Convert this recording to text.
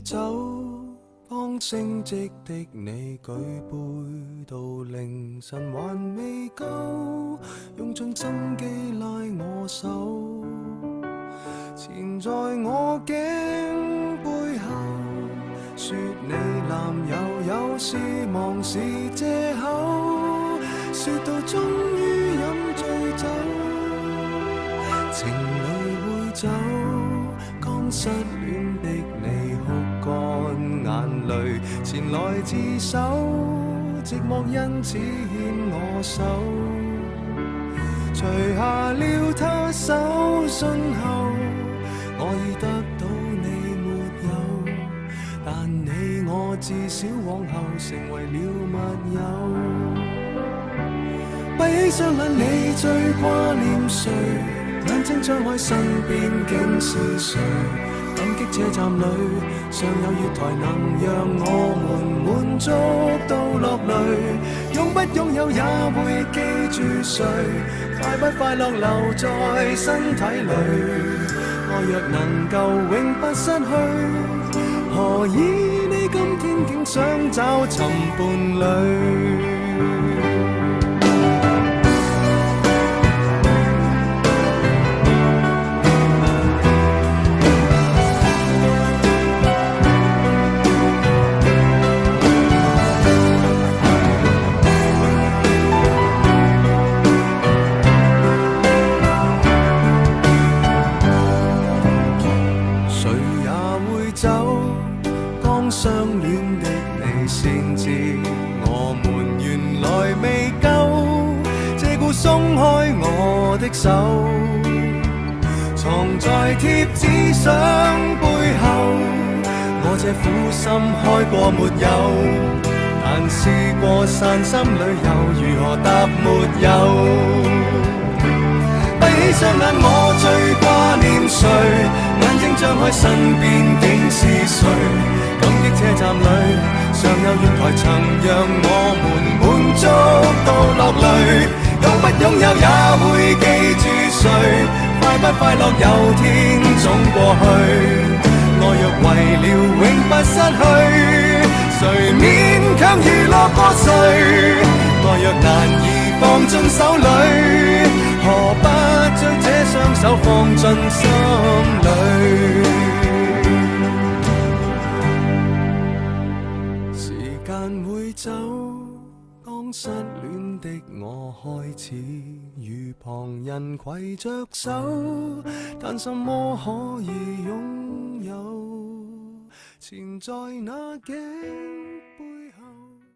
走，當升職的你舉杯到凌晨還未夠，用盡心機拉我手，纏在我頸背後，說你男友有事忙是藉口，說到終於飲醉酒，情侶會走，剛失戀的你哭乾眼淚，前來自首，寂寞因此牽我手，除下了他手信後，我已得到你沒有，但你我至少往後成為了密友。閉起雙眼，你最掛念誰？眼睛張開，身邊竟是誰？感激車站裏尚有月台，能讓我們滿足到落淚。擁不擁有也會記住誰？快不快樂留在身體裏。愛若能夠永不失去，何以你今天竟想找尋伴侶？相戀的你先知，我們原來未夠，這故鬆開我的手，藏在貼紙相背後。我這苦心開過沒有，但試過散心旅遊，如何答沒有？閉起雙眼，我最掛念誰？眼睛張開，身邊竟是誰？感激車站裏尚有月台，曾讓我們滿足到落淚。擁不擁有也會記住誰？快不快樂有天總過去。愛若為了永不失去，誰勉強娛樂過誰？愛若難以放進手裏，何不將這雙手放進心裏？走，當失戀的我開始與旁人攜着手，但什麼可以擁有？纏在那頸